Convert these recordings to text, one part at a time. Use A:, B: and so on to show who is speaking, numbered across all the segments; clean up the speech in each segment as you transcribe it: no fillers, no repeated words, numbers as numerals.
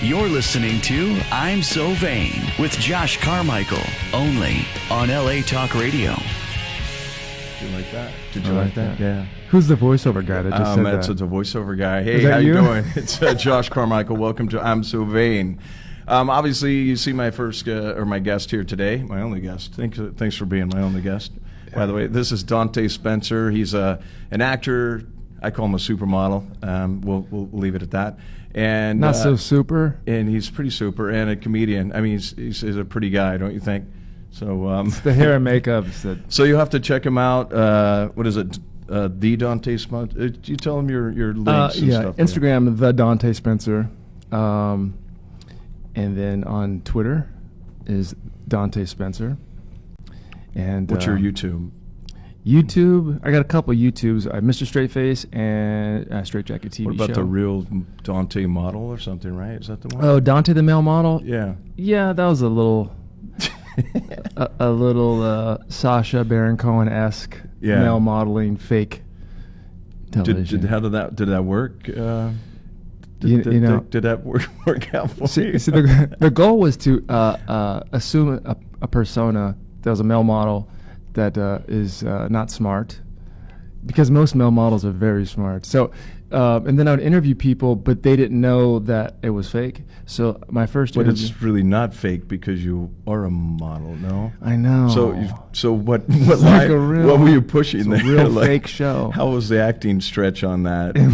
A: You're listening to I'm So Vain with Josh Carmichael, only on LA Talk Radio.
B: Did you like that?
C: Did you like that?
B: Yeah.
C: Who's the voiceover guy that just said that?
B: It's the voiceover guy. Hey, how you doing? It's Josh Carmichael. Welcome to I'm So Vain. Obviously, you see my first or my guest here today, my only guest. Thanks for being my only guest. By the way, this is Dante Spencer. He's an actor. I call him a supermodel. We'll leave it at that. And
C: not so super.
B: And he's pretty super, and a comedian. I mean, he's a pretty guy, don't you think? So
C: it's the hair and makeup.
B: So you'll have to check him out. What is it? The Dante Spencer. You tell him your links and stuff.
C: Instagram, the Dante Spencer, and then on Twitter is Dante Spencer. And
B: what's your YouTube?
C: YouTube, I got a couple of YouTubes. Mr. Straightface and Straight Jacket TV show.
B: What about the real Dante model or something, right? Is that the one?
C: Oh, Dante the male model?
B: Yeah.
C: Yeah, that was a little a little Sacha Baron Cohen-esque male modeling fake television.
B: Did that work? Did that work out for you?
C: See, the goal was to assume a persona that was a male model that is not smart, because most male models are very smart. So, and then I would interview people, but they didn't know that it was fake. So my first interview...
B: But it's really not fake because you are a model, no?
C: I know.
B: So what were you pushing there?
C: It's a real fake show.
B: How was the acting stretch on that?
C: It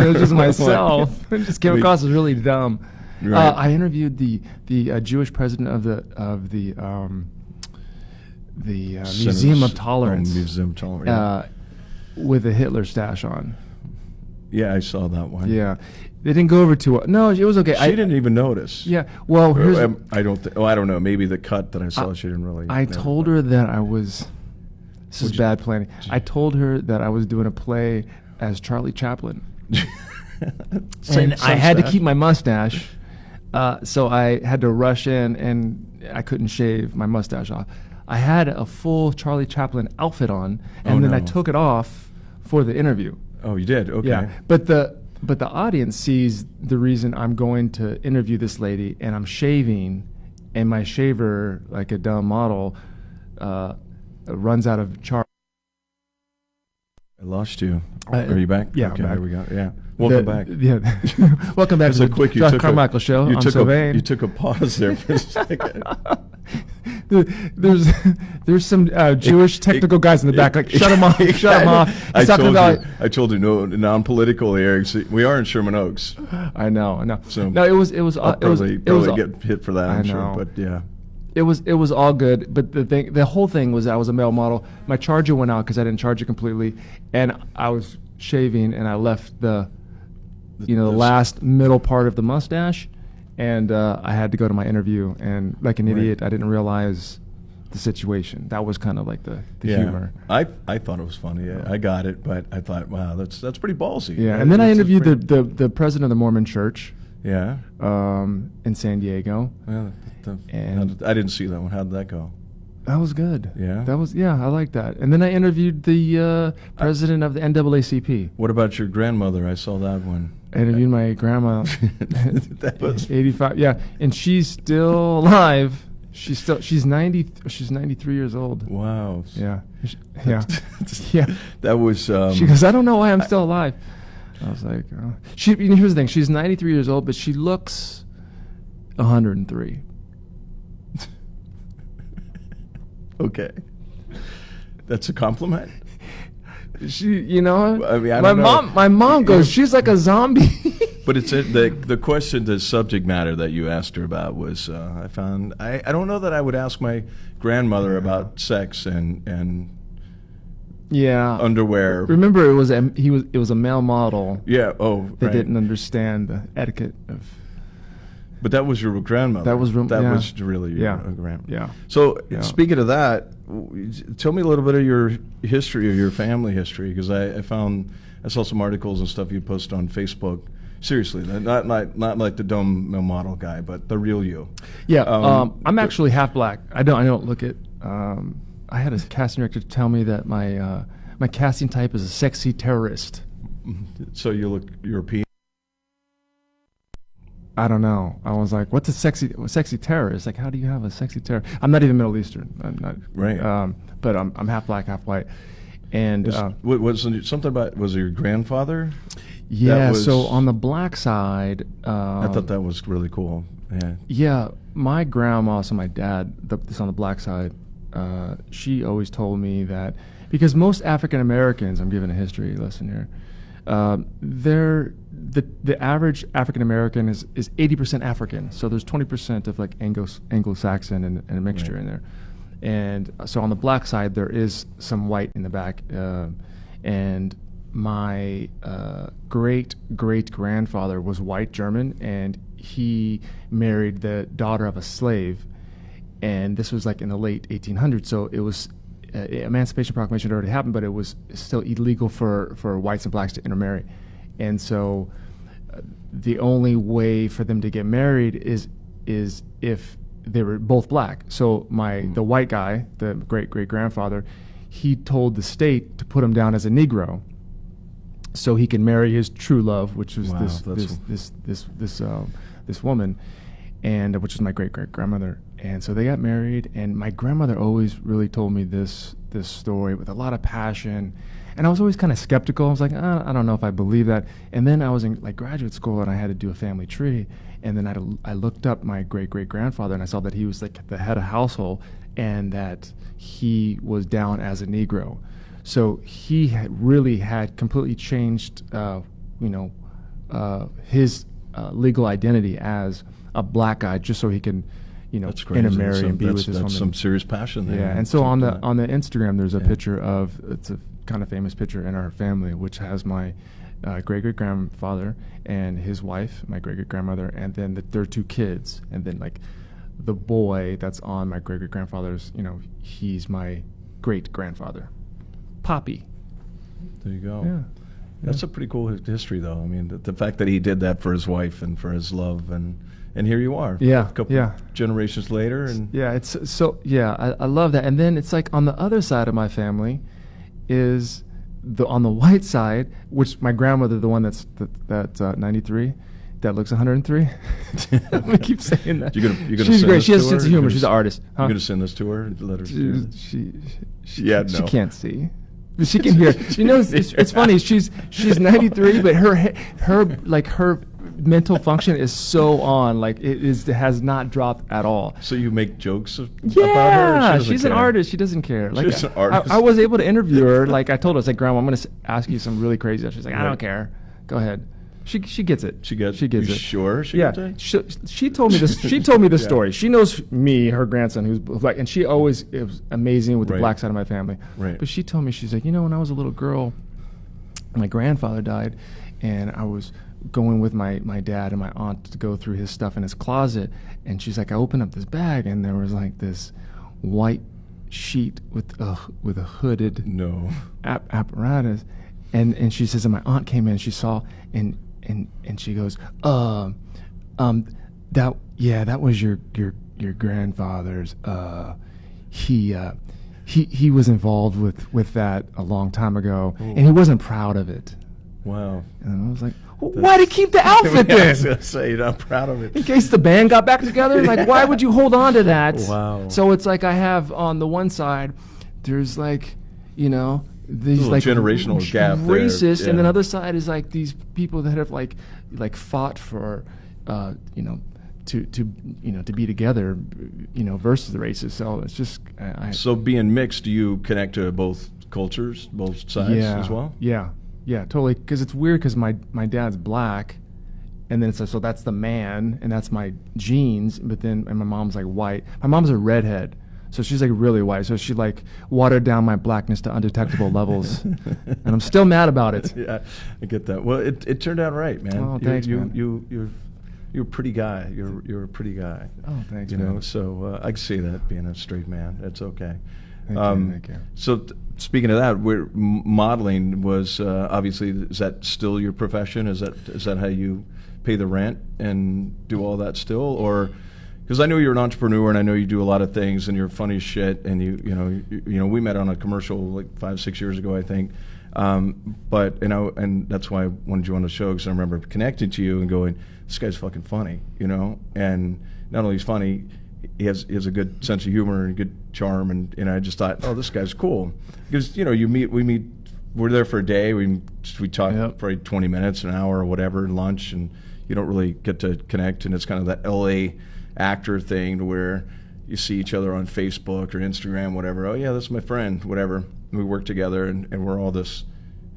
C: was just myself. It just came across as really dumb. Right. I interviewed the Jewish president of the Museum of Tolerance.
B: Museum of Tolerance.
C: With a Hitler stash on.
B: Yeah, I saw that one.
C: Yeah. They didn't go over too... No, it was okay.
B: She didn't even notice.
C: Yeah. Well, here's...
B: I don't know. Maybe the cut that I saw, she didn't really...
C: I told her that I was... This is bad planning. I told her that I was doing a play as Charlie Chaplin. And I had to keep my mustache, so I had to rush in, and I couldn't shave my mustache off. I had a full Charlie Chaplin outfit on, and then I took it off for the interview.
B: Oh, you did? Okay.
C: Yeah, but the audience sees the reason I'm going to interview this lady, and I'm shaving, and my shaver, like a dumb model, runs out of Charlie.
B: I lost you. Are you back?
C: Yeah,
B: okay,
C: I'm back.
B: There we go. Yeah. Welcome back.
C: Yeah. Welcome back to the Josh Carmichael Show. I'm so vain.
B: You took a pause there for a second.
C: There's some Jewish technical guys in the back. Like, shut him off. Shut him off.
B: I told you, no, non-political here. We are in Sherman Oaks.
C: I know.
B: So
C: no, it was
B: probably get hit for that. I'm sure, but yeah.
C: It was all good, but the whole thing was I was a male model. My charger went out because I didn't charge it completely, and I was shaving, and I left the last middle part of the mustache, and I had to go to my interview, and like an idiot, I didn't realize the situation. That was kind of like the humor.
B: I thought it was funny. I got it, but I thought, wow, that's pretty ballsy.
C: Yeah, right? And then I interviewed the president of the Mormon Church.
B: Yeah.
C: In San Diego.
B: Yeah. And I didn't see that one. How did that go?
C: That was good.
B: Yeah.
C: I like that. And then I interviewed the president of the NAACP.
B: What about your grandmother? I saw that one.
C: I interviewed my grandma.
B: That was
C: 85. Yeah, and she's still alive. She's 90. She's 93 years old.
B: Wow.
C: Yeah. Yeah.
B: That was.
C: She goes, I don't know why I'm still alive. I was like, here's the thing. She's 93 years old, but she looks 103.
B: Okay. That's a compliment.
C: I mean,
B: my
C: mom goes, she's like a zombie.
B: But it's the question, the subject matter that you asked her about was, I found, I don't know that I would ask my grandmother about sex and underwear.
C: Remember, it was a male model.
B: Yeah. Oh,
C: that didn't understand the etiquette of.
B: But that was your grandmother.
C: That was
B: really your grandmother.
C: Yeah.
B: So speaking of that, tell me a little bit of your history, or your family history, because I saw some articles and stuff you posted on Facebook. Seriously, not like the dumb male model guy, but the real you.
C: Yeah. I'm actually half black. I don't look it. I had a casting director tell me that my casting type is a sexy terrorist.
B: So you look European.
C: I don't know. I was like, what's a sexy terrorist? Like, how do you have a sexy terrorist? I'm not even Middle Eastern. I'm not.
B: Right.
C: But I'm half black, half white. And
B: was something about, was it your grandfather?
C: Yeah, so on the black side...
B: I thought that was really cool. Yeah.
C: Yeah, my grandma, so my dad, this on the black side, she always told me that, because most African Americans, I'm giving a history lesson here, the average African American is 80% African. So there's 20% of like Anglo-Saxon and a mixture in there. And so on the black side, there is some white in the back. And my great-great-grandfather was white German, and he married the daughter of a slave. And this was like in the late 1800s. So it was Emancipation Proclamation had already happened, but it was still illegal for whites and blacks to intermarry. And so the only way for them to get married is if they were both black. So the white guy, the great-great-grandfather, he told the state to put him down as a Negro so he can marry his true love, which was this woman, and which is my great-great-grandmother. And so they got married, and my grandmother always really told me this story with a lot of passion. And I was always kind of skeptical. I was like, I don't know if I believe that. And then I was in like graduate school, and I had to do a family tree. And then I looked up my great-great-grandfather, and I saw that he was like the head of household, and that he was down as a Negro. So he had completely changed, his legal identity as a black guy, just so he can, intermarry and be with his woman.
B: That's some serious passion there.
C: Yeah, and so on the Instagram, there's a picture of, it's a kind of famous picture in our family, which has my great-great-grandfather and his wife, my great-great-grandmother, and then their two kids, and then like the boy that's on my great-great-grandfather's, he's my great-grandfather, Poppy.
B: There you go.
C: Yeah.
B: That's a pretty cool history, though. I mean, the fact that he did that for his wife and for his love, and here you are.
C: Yeah.
B: A couple generations later, and
C: it's so. Yeah, I love that. And then it's like on the other side of my family is on the white side, which my grandmother, the one that's 93, that looks 103. I keep saying that.
B: You're gonna
C: She's great. She has a
B: her?
C: sense of humor. She's an artist.
B: You're gonna send this to her? Let her.
C: She can't see. She can hear. She knows. It's funny. She's 93, but her mental function is so on. Like it has not dropped at all.
B: So you make jokes about her?
C: Yeah, she's an artist. She doesn't care. Like,
B: she's an artist.
C: I was able to interview her. Like I told her, I was like, Grandma, I'm going to ask you some really crazy stuff. She's like, I don't care. Go ahead. She gets it. She gets it.
B: Sure?
C: She told me this. She told me this story. She knows me, her grandson, who's black, and it was amazing with the black side of my family.
B: Right.
C: But she told me, she's like, when I was a little girl, my grandfather died, and I was going with my dad and my aunt to go through his stuff in his closet, and she's like, I opened up this bag, and there was like this white sheet with a hooded apparatus, and she says, and my aunt came in, and she saw, and she goes, that was your grandfather's. He was involved with that a long time ago, and he wasn't proud of it.
B: Wow.
C: And I was like, why did he keep the outfit then?
B: I was going to say, you're not proud of it.
C: In case the band got back together? Like, why would you hold on to that?
B: Wow.
C: So it's like I have on the one side, there's like, these like
B: generational gap
C: racist,
B: there. Yeah.
C: And then the other side is like these people that have like fought for, to be together, versus the racists. So it's just.
B: So being mixed, do you connect to both cultures, both sides as well?
C: Yeah, totally. Because it's weird because my dad's black, and then so that's the man, and that's my genes. But then and my mom's like white. My mom's a redhead. So she's like really white. So she like watered down my blackness to undetectable levels, and I'm still mad about it.
B: Yeah, I get that. Well, it turned out right, man.
C: Oh, thanks, man.
B: You're a pretty guy. You're a pretty guy.
C: Oh, thanks, man.
B: So I can see that being a straight man. That's okay.
C: Thank you.
B: So speaking of that, modeling was obviously, is that still your profession? Is that how you pay the rent and do all that still, or? Because I know you're an entrepreneur, and I know you do a lot of things, and you're funny as shit. And you know, we met on a commercial like 5-6 years ago, I think. But and that's why I wanted you on the show, because I remember connecting to you and going, this guy's fucking funny, and not only he's funny, he has a good sense of humor and good charm, and I just thought, oh, this guy's cool, because we're there for a day, we talk for 20 minutes, an hour or whatever, lunch, and you don't really get to connect, and it's kind of that LA actor thing where you see each other on Facebook or Instagram, whatever. Oh yeah, that's my friend, whatever. We work together, and we're all this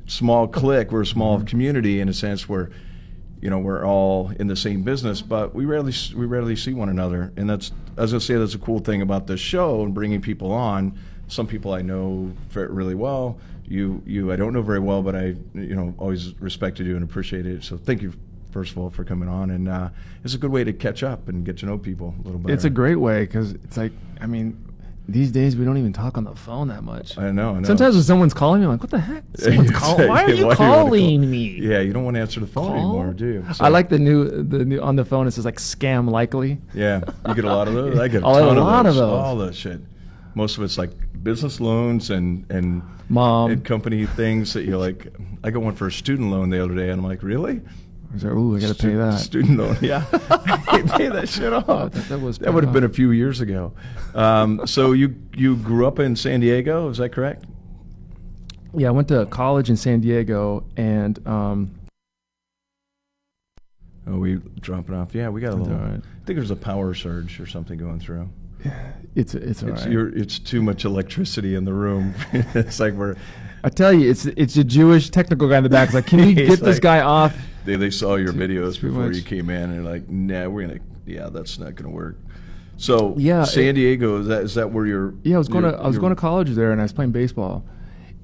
B: small clique. We're a small community in a sense where, we're all in the same business, but we rarely see one another. And that's a cool thing about this show and bringing people on. Some people I know really well. You I don't know very well, but I always respected you and appreciated it. So thank you, first of all, for coming on, and it's a good way to catch up and get to know people a little better.
C: It's a great way, because it's like, these days we don't even talk on the phone that much.
B: I know.
C: Sometimes when someone's calling me, I'm like, what the heck? Someone's calling. Why are you calling me?
B: Yeah, you don't want to answer the phone anymore, do you? So.
C: I like the new on the phone. It says like scam likely.
B: Yeah, you get a lot of those. I get a
C: lot of those.
B: All that shit. Most of it's like business loans and
C: mom
B: and company things that you're like. I got one for a student loan the other day, and I'm like, really?
C: I was like, ooh, I got to pay that.
B: Student loan, yeah. Pay that shit off. That would have been a few years ago. So you grew up in San Diego, is that correct?
C: Yeah, I went to college in San Diego, and
B: we dropping off. Yeah, we got a little.
C: Right.
B: I think there's a power surge or something going through.
C: It's all right.
B: It's too much electricity in the room. It's like
C: I tell you, it's a Jewish technical guy in the back. It's like, can we get this guy off?
B: They saw your videos before you came in, and they're like, nah, that's not gonna work. So San Diego, is that where you're?
C: Yeah, I was going to college there, and I was playing baseball,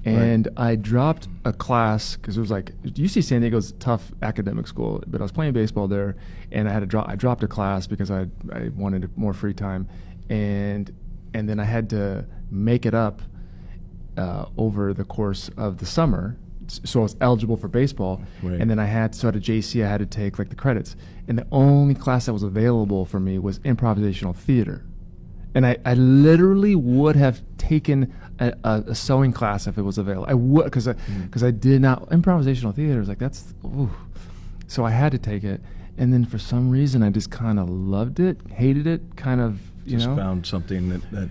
C: and I dropped a class because it was like, UC San Diego's a tough academic school, but I was playing baseball there, and I dropped a class because I wanted more free time, and then I had to make it up over the course of the summer. So I was eligible for baseball, and then at JC I had to take like the credits, and the only class that was available for me was improvisational theater, and I literally would have taken a sewing class if it was available. I would, because I did not. Improvisational theater is like, that's ooh. So I had to take it, and then for some reason I just kind of loved it, hated it, kind of
B: found something that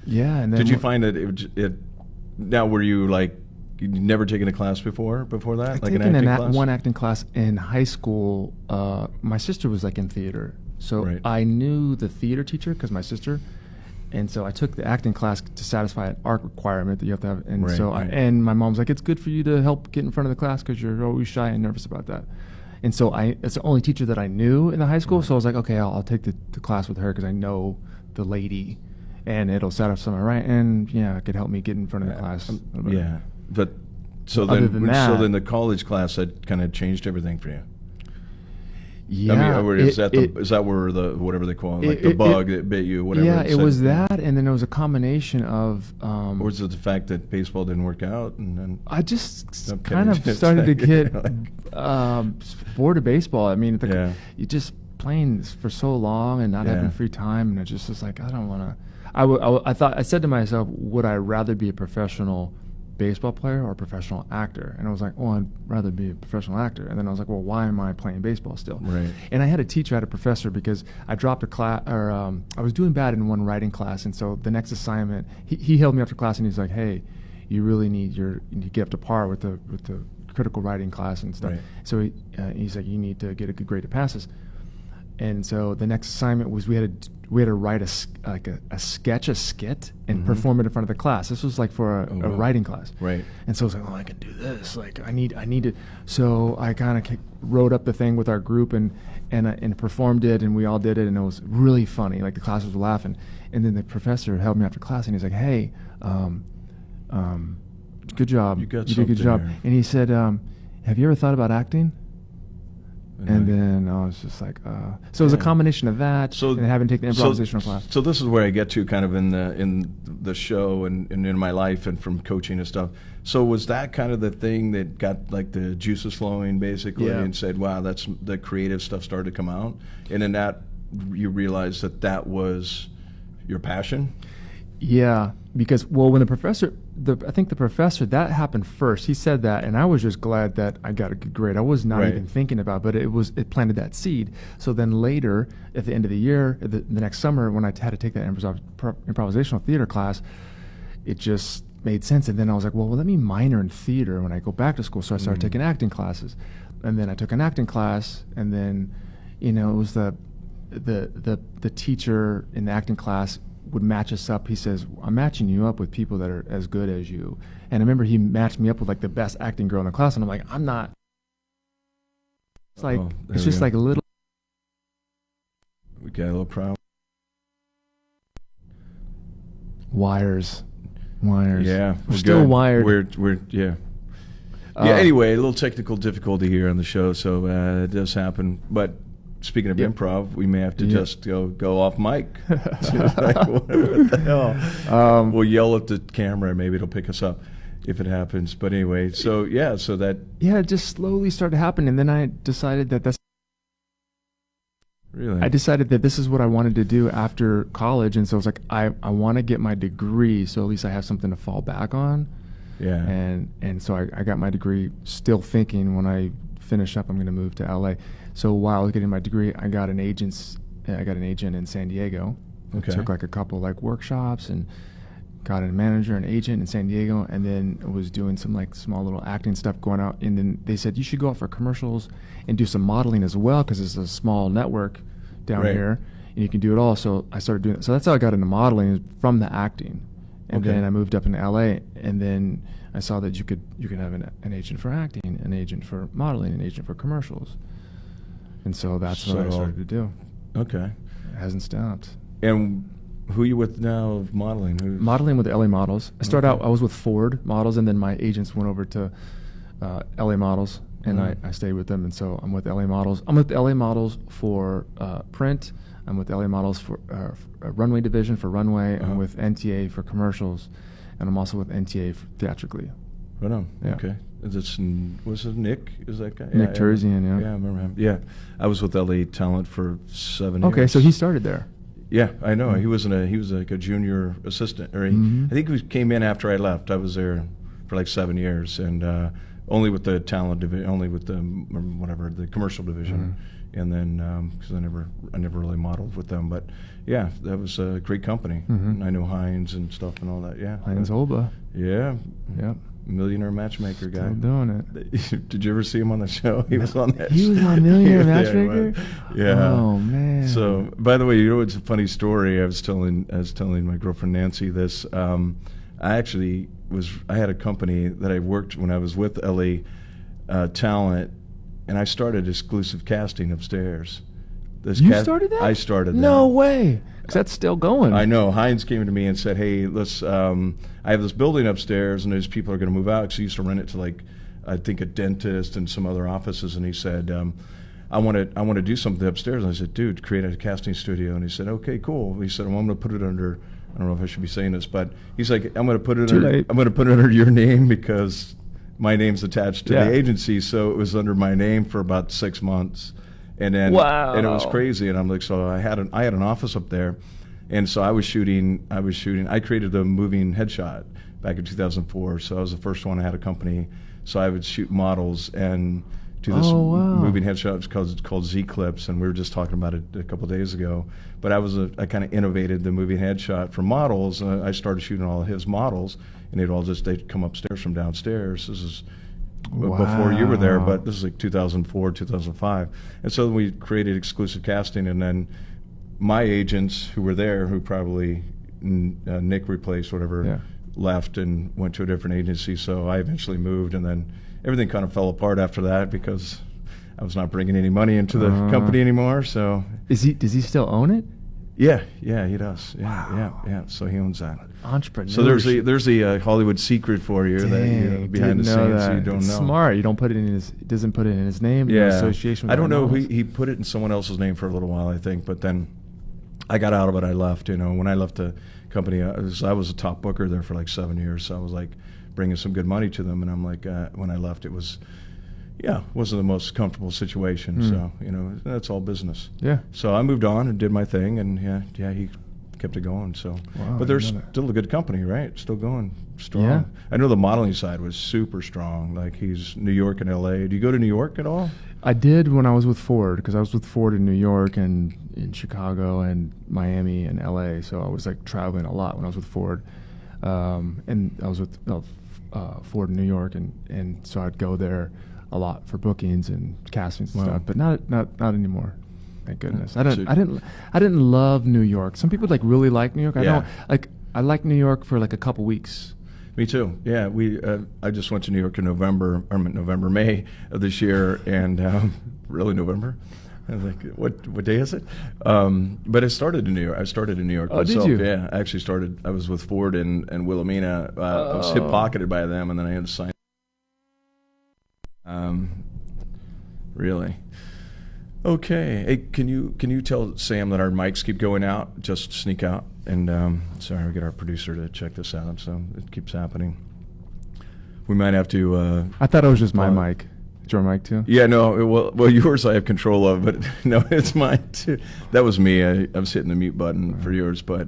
C: yeah. And then
B: did you find that it now were you like? You'd never taken a class before that?
C: I'd taken one acting class in high school. My sister was like in theater. So I knew the theater teacher because my sister. And so I took the acting class to satisfy an art requirement that you have to have. And and my mom's like, it's good for you to help get in front of the class because you're always shy and nervous about that. And so it's the only teacher that I knew in the high school. So I was like, okay, I'll take the class with her because I know the lady and it'll satisfy my right. And it could help me get in front of the class.
B: Yeah. But so then the college class had kind of changed everything for you.
C: Yeah,
B: is that where the whatever they call it, like the bug that bit you, whatever?
C: Yeah, it was that, and then there was a combination of.
B: Or was it the fact that baseball didn't work out, and then
C: I just kind of started to get bored of baseball. I mean, you just playing for so long and not having free time, and it just was like, I don't want to. I said to myself, would I rather be a professional baseball player or a professional actor? And I was like, I'd rather be a professional actor. And then I was like, well, why am I playing baseball still?
B: Right.
C: And I had a teacher, I had a professor, because I dropped a class, or I was doing bad in one writing class, and so the next assignment, he held me after class and he's like, hey, you really need to get up to par with the critical writing class and stuff.
B: Right.
C: So he's like, you need to get a good grade to pass this. And so the next assignment was we had to write a skit, and perform it in front of the class. This was like for a writing class,
B: right?
C: And so I was like, I can do this. Like I need to. So I kind of wrote up the thing with our group and performed it, and we all did it, and it was really funny. Like the class was laughing, and then the professor held me after class, and he's like, hey, good job. You did a good job.
B: There.
C: And he said, have you ever thought about acting? And then I was just like, so it was a combination of that and having taken the improvisational class.
B: So this is where I get to kind of in the show and in my life and from coaching and stuff. So was that kind of the thing that got like the juices flowing basically and said, wow, that's the creative stuff started to come out? And in that you realized that was your passion?
C: Yeah, because when the professor, I think the professor, that happened first. He said that, and I was just glad that I got a good grade. I was not even thinking about it, but it planted that seed. So then later, at the end of the year, the next summer, when I had to take that improvisational theater class, it just made sense. And then I was like, well, let me minor in theater when I go back to school. So I started taking acting classes, and then I took an acting class, and then, it was the teacher in the acting class would match us up. He says, I'm matching you up with people that are as good as you. And I remember he matched me up with like the best acting girl in the class, and I'm like, I'm not. It's like, it's just like a little.
B: We got a little problem.
C: Wires.
B: Yeah.
C: We're still wired.
B: We're anyway, a little technical difficulty here on the show, so it does happen. But speaking of improv, we may have to just go off mic. Like, what the hell? We'll yell at the camera, and maybe it'll pick us up if it happens. But anyway, so that...
C: Yeah, it just slowly started happening, and then I decided that
B: Really?
C: I decided that this is what I wanted to do after college, and so I was like, I want to get my degree, so at least I have something to fall back on.
B: Yeah.
C: And so I got my degree, still thinking when I finish up I'm going to move to LA. So while I was getting my degree, I got an agent in San Diego.
B: Okay.
C: Took like a couple like workshops and got a manager and agent in San Diego, and then was doing some like small little acting stuff going out. And then they said, you should go out for commercials and do some modeling as well, because it's a small network down here and you can do it all. So I started doing it. So that's how I got into modeling, from the acting. And then I moved up into LA, and then I saw that you could have an agent for acting, an agent for modeling, an agent for commercials. And so that's what I started to do.
B: Okay.
C: It hasn't stopped.
B: And who are you with now of modeling?
C: Modeling with LA Models. I started out, I was with Ford Models, and then my agents went over to LA Models, and I stayed with them. And so I'm with LA Models. I'm with LA Models for print. I'm with LA Models for runway division for runway. I'm with NTA for commercials, and I'm also with NTA for theatrically.
B: Right on.
C: Yeah.
B: Okay. Was it Nick? Is that guy?
C: Nick Terzian, yeah.
B: Yeah, I remember him. Yeah. I was with LA Talent for 7 years.
C: Okay, so he started there.
B: Yeah, I know. He was like a junior assistant. Or I think he came in after I left. I was there for like 7 years, and only with the talent division, only with the commercial division. And then because I never really modeled with them, but yeah, that was a great company. And I know Hines and stuff and all that. Yeah,
C: Hines Holba.
B: Yeah.
C: Yep.
B: Millionaire Matchmaker guy.
C: Still doing it.
B: Did you ever see him on the show? He was on that.
C: He was on Millionaire Matchmaker.
B: Yeah.
C: Oh man.
B: So, by the way, it's a funny story. I was telling my girlfriend Nancy this. I had a company that I worked when I was with LA Talent, and I started exclusive casting upstairs.
C: You started that?
B: I started that.
C: No way. 'Cause that's still going.
B: I know. Hines came to me and said, "Hey, let's. I have this building upstairs, and those people are going to move out." Because he used to rent it to I think a dentist and some other offices. And he said, "I want to do something upstairs." And I said, "Dude, create a casting studio." And he said, "Okay, cool." He said, "Well, I'm going to put it under." I don't know if I should be saying this, but he's like, "I'm going to put it under your name because my name's attached to the agency." So it was under my name for about 6 months. And then, and it was crazy. And I'm like, so I had an office up there, and so I was shooting. I created the moving headshot back in 2004. So I was the first one. I had a company, so I would shoot models and do this moving headshots called Z Clips. And we were just talking about it a couple of days ago. But I kind of innovated the moving headshot for models. I started shooting all of his models, and they'd come upstairs from downstairs. This is before you were there, but this is like 2004, 2005. And so we created exclusive casting, and then my agents who were there, who probably Nick replaced, left and went to a different agency. So I eventually moved, and then everything kind of fell apart after that because I was not bringing any money into the company anymore. So
C: does he still own it?
B: Yeah, he does. Yeah. So he owns that.
C: Entrepreneur.
B: So there's a Hollywood secret for you that behind the scenes you don't know.
C: Smart. You don't put it in doesn't put it in his name.
B: Yeah.
C: No association with
B: I don't know. He put it in someone else's name for a little while, I think, but then I got out of it. I left. When I left the company, I was a top booker there for like 7 years. So I was like bringing some good money to them, and I'm like, when I left, it was. Yeah, wasn't the most comfortable situation. So that's all business.
C: Yeah.
B: So I moved on and did my thing, and he kept it going. So,
C: wow,
B: but they're still a good company, right? Still going strong. Yeah. I know the modeling side was super strong. Like he's New York and L.A. Do you go to New York at all?
C: I did when I was with Ford, because I was with Ford in New York and in Chicago and Miami and L.A. So I was like traveling a lot when I was with Ford, and I was with Ford in New York, and so I'd go there a lot for bookings and castings and stuff. But not anymore. Thank goodness. I didn't love New York. Some people like really like New York. I like New York for like a couple weeks.
B: Me too. Yeah, I just went to New York in May of this year, and really November. I was like, what day is it? But I started in New York. I started in New York myself.
C: Did you?
B: Yeah, I actually started. I was with Ford and Wilhelmina. I was hip pocketed by them, and then I had to sign. Really. Okay. Hey, can you tell Sam that our mics keep going out? Just sneak out. And sorry, we get our producer to check this out. So it keeps happening. We might have to.
C: I thought it was just my mic. It's your mic too?
B: Yeah, no. Well, yours I have control of, but no, it's mine too. That was me. I was hitting the mute button for yours, but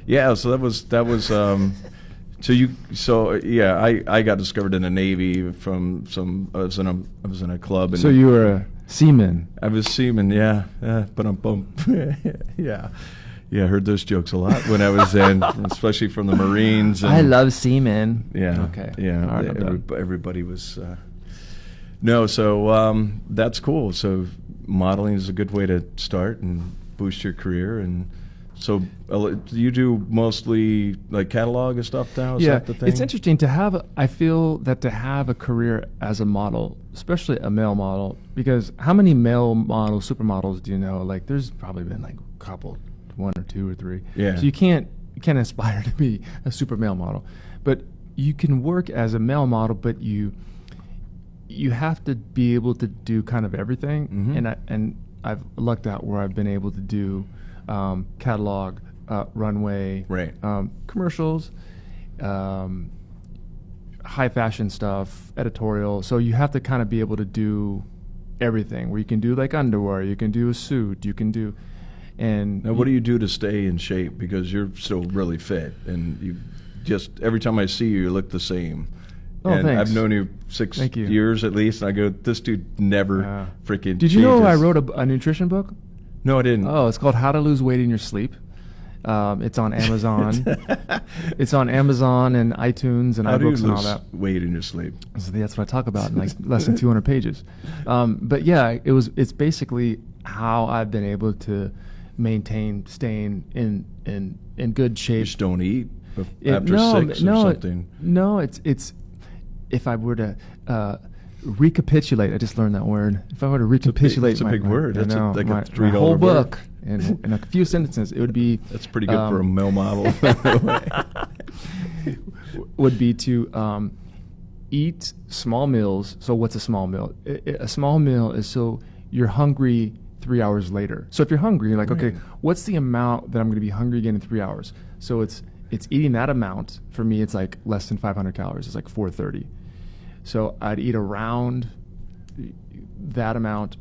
B: yeah. So that was. I got discovered in the Navy from some. I was in a club.
C: So you were a seaman.
B: I was seaman. Yeah. But I'm bummed. Yeah. Yeah, I heard those jokes a lot when I was in, especially from the Marines. And
C: I love seamen.
B: Yeah.
C: Okay.
B: Yeah. Right, everybody was. No, so that's cool. So modeling is a good way to start and boost your career. And so you do mostly like catalog and stuff now? Is that the thing?
C: It's interesting to have. I feel that to have a career as a model, especially a male model, because how many male models, supermodels do you know? Like, there's probably been like a couple. 1 or 2 or 3.
B: Yeah.
C: So you can't aspire to be a super male model, but you can work as a male model. But you have to be able to do kind of everything. Mm-hmm. And I've lucked out where I've been able to do catalog, runway,
B: right.
C: Commercials, high fashion stuff, editorial. So you have to kind of be able to do everything. Where you can do like underwear, you can do a suit, you can do. And
B: now, what do you do to stay in shape? Because you're still really fit, and you just every time I see you, you look the same.
C: Oh,
B: and
C: thanks.
B: I've known you 6 years at least, and I go, this dude never freaking.
C: Did you know I wrote a nutrition book?
B: No, I didn't.
C: Oh, it's called How to Lose Weight in Your Sleep. It's on Amazon. It's on Amazon and iTunes and iBooks and all that.
B: How do you lose weight in your sleep?
C: So that's what I talk about in like less than 200 pages. But yeah, it's basically how I've been able to maintain staying in good shape.
B: You just don't eat after 6 or something.
C: No, it's if I were to recapitulate. I just learned that word. If I were to recapitulate,
B: it's a big word. That's like a $3
C: my whole book
B: book.
C: in a few sentences, it would be.
B: That's pretty good for a male model.
C: Would be to eat small meals. So what's a small meal? A small meal is so you're hungry 3 hours later. So if you're hungry, you're like,
B: right.
C: Okay, what's the amount that I'm going to be hungry again in 3 hours? So it's eating that amount. For me, it's like less than 500 calories. It's like 430. So I'd eat around that amount,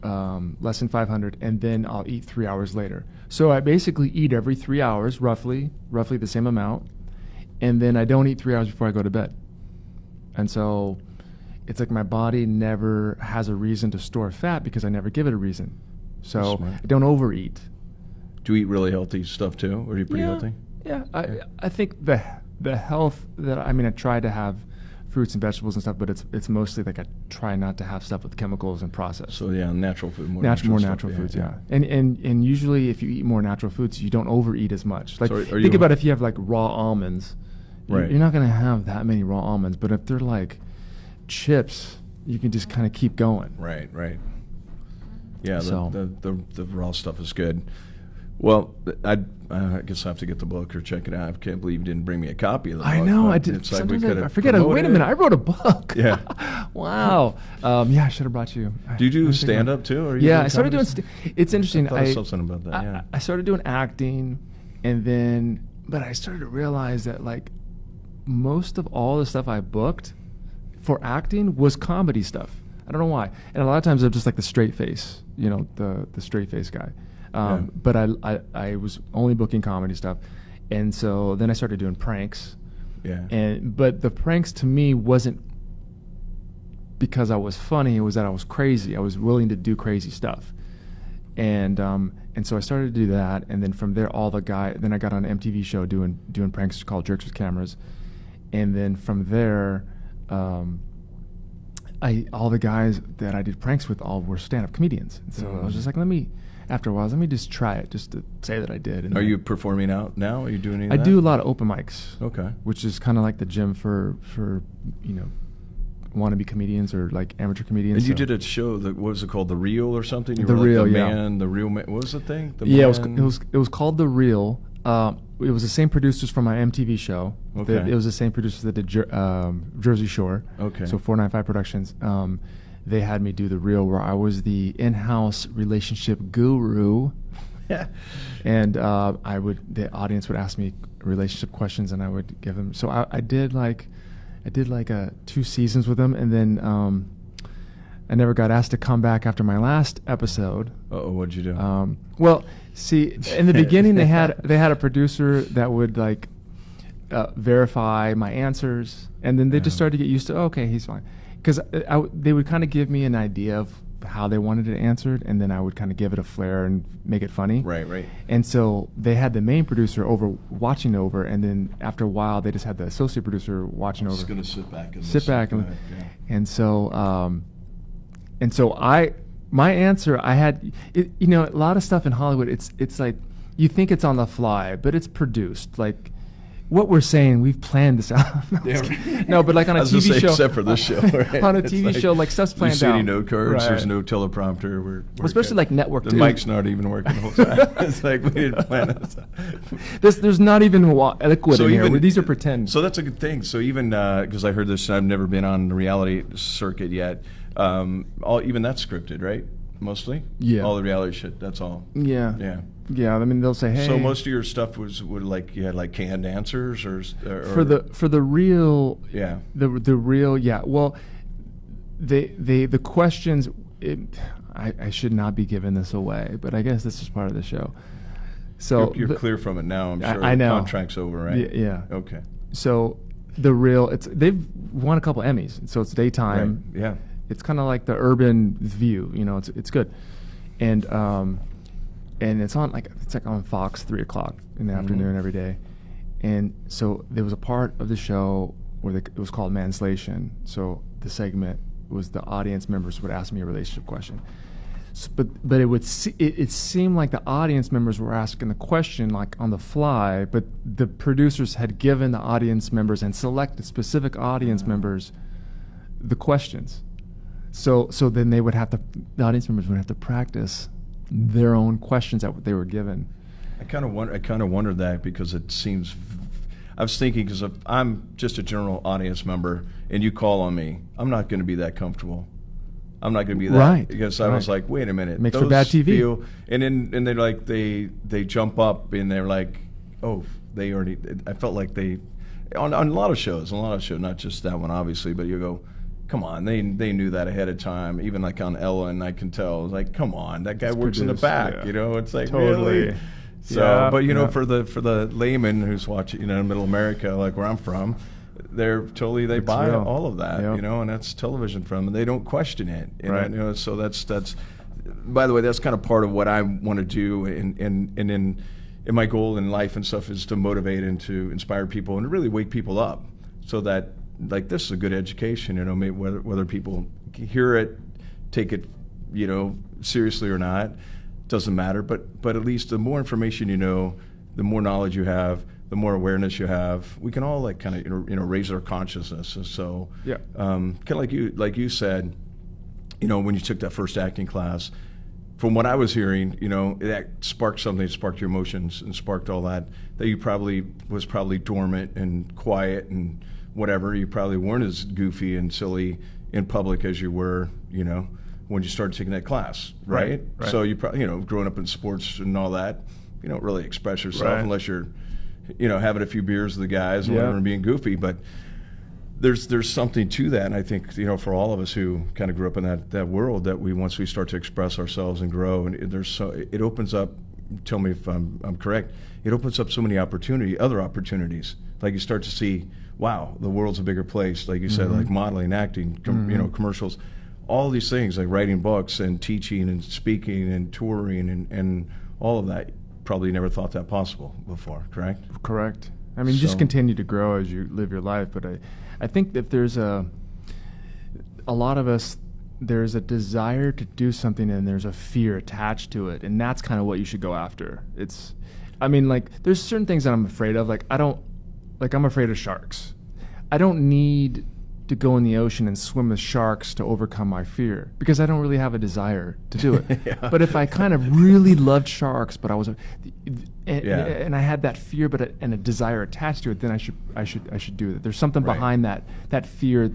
C: less than 500, and then I'll eat 3 hours later. So I basically eat every 3 hours, roughly the same amount, and then I don't eat 3 hours before I go to bed. And so it's like my body never has a reason to store fat because I never give it a reason. So I don't overeat.
B: Do you eat really healthy stuff too, or are you pretty healthy?
C: Yeah, I think the health that I try to have fruits and vegetables and stuff, but it's mostly like I try not to have stuff with chemicals and processed.
B: So yeah, natural food, more
C: natural foods, yeah. And usually if you eat more natural foods, you don't overeat as much. Like
B: so
C: think about if you have like raw almonds,
B: right.
C: You're not going to have that many raw almonds, but if they're like chips, you can just kind of keep going.
B: Right. Yeah, so the raw stuff is good. Well, I guess I have to get the book or check it out. I can't believe you didn't bring me a copy of the book.
C: I know, I did.
B: It's like
C: sometimes I forget. Wait a minute, I wrote a book.
B: Yeah.
C: Wow. Yeah, I should have brought you.
B: Do you do stand-up too? Or
C: yeah, I started doing. It's interesting.
B: I saw something about that. Yeah.
C: I started doing acting, but I started to realize that like most of all the stuff I booked for acting was comedy stuff. I don't know why. And a lot of times I'm just like the straight face, the straight face guy. But I was only booking comedy stuff. And so then I started doing pranks.
B: Yeah.
C: But the pranks to me wasn't because I was funny, it was that I was crazy. I was willing to do crazy stuff. And so I started to do that, and then from there, then I got on an MTV show doing pranks called Jerks with Cameras, and then from there, all the guys that I did pranks with all were stand-up comedians. And so I was just like, after a while, let me just try it, just to say that I did. And
B: are you performing out now? Are you doing any of
C: that?
B: that?
C: I do a lot of open mics.
B: Okay.
C: Which is kind of like the gym for wannabe comedians or like amateur comedians.
B: And you did a show that, what was it called, The Real or something? You
C: The
B: were
C: Real,
B: like the
C: yeah.
B: man, the real man. What was the thing?
C: It was called The Real. It was the same producers from my MTV show.
B: Okay.
C: It was the same producers that did Jersey Shore.
B: Okay.
C: So 495 Productions. They had me do The Real, where I was the in-house relationship guru. And the audience would ask me relationship questions, and I would give them. So I did like 2 seasons with them, and then I never got asked to come back after my last episode.
B: Uh-oh, what'd you do?
C: Well, see, in the beginning they had a producer that would like verify my answers, and then they just started to get used to, okay, he's fine, because they would kind of give me an idea of how they wanted it answered, and then I would kind of give it a flair and make it funny.
B: Right.
C: And so they had the main producer watching over, and then after a while they just had the associate producer watching over.
B: Just gonna sit back and
C: listen. And so my answer, I had, a lot of stuff in Hollywood. It's like you think it's on the fly, but it's produced. Like what we're saying, we've planned this out. No, but like on a TV show,
B: except for this show, right?
C: On a TV show, like stuff's planned out.
B: You see any note cards?
C: Right.
B: There's no teleprompter. We're
C: especially like network.
B: The mic's not even working the whole time. It's like we didn't plan it.
C: There's not even liquid in here. These are pretend.
B: So that's a good thing. So even because I heard this, I've never been on the reality circuit yet. Even that's scripted, right? Mostly.
C: Yeah.
B: All the reality shit. That's all.
C: Yeah. Yeah. I mean, they'll say, "Hey."
B: So most of your stuff was like you had like canned answers, or
C: for the real.
B: Yeah.
C: The real. Yeah. Well, the questions. I should not be giving this away, but I guess this is part of the show. So
B: you're clear from it now. I'm sure.
C: I know.
B: The contract's over, right?
C: Yeah.
B: Okay.
C: So the real. they've won a couple Emmys, so it's daytime.
B: Right. Yeah.
C: It's kind of like the Urban View, it's good, and it's on on Fox 3:00 in the afternoon every day, and so there was a part of the show where it was called Manslation. So the segment was the audience members would ask me a relationship question, but it seemed like the audience members were asking the question like on the fly, but the producers had given the audience members and selected specific audience members the questions. So then the audience members would have to practice their own questions at what they were given.
B: I kind of wondered that because it seems. I was thinking because if I'm just a general audience member and you call on me, I'm not going to be that comfortable. I'm not going to be that
C: right.
B: Because I was like, wait a minute,
C: makes for bad TV.
B: And they're like they jump up and they're like, oh, they already. I felt like they on a lot of shows, not just that one obviously, but you go. Come on, they knew that ahead of time. Even like on Ellen, I can tell. It's like, come on, that guy works in the back. Yeah. It's like
C: totally.
B: Really. So, but for the layman who's watching, Middle America, like where I'm from, they buy
C: real.
B: all of that,
C: Yep.
B: and that's television for them, and they don't question it.
C: Right.
B: So that's. By the way, that's kind of part of what I want to do, and my goal in life and stuff is to motivate and to inspire people and to really wake people up, so that. Like this is a good education, maybe whether people hear it, take it, seriously or not, doesn't matter. But at least the more information you know, the more knowledge you have, the more awareness you have. We can all like kind of raise our consciousness. And so, kind of like you said, when you took that first acting class, from what I was hearing, that sparked something, sparked your emotions and sparked all that you was probably dormant and quiet and. Whatever, you probably weren't as goofy and silly in public as you were, when you started taking that class, right? So you probably, growing up in sports and all that, you don't really express yourself unless you're, having a few beers with the guys and whatever and being goofy. But there's something to that, and I think for all of us who kind of grew up in that world, that once we start to express ourselves and grow, and it opens up. Tell me if I'm correct. It opens up so many other opportunities. Like you start to see, wow, the world's a bigger place. Like you said, like modeling, acting, commercials, all these things, like writing books and teaching and speaking and touring and all of that. Probably never thought that possible before. Correct.
C: Correct. I mean, you just continue to grow as you live your life. But I think that there's a lot of us, there's a desire to do something and there's a fear attached to it. And that's kind of what you should go after. There's certain things that I'm afraid of. I'm afraid of sharks. I don't need to go in the ocean and swim with sharks to overcome my fear because I don't really have a desire to do it. Yeah. But if I kind of really loved sharks, but I was, and I had that fear, and a desire attached to it, then I should do it. There's something behind that fear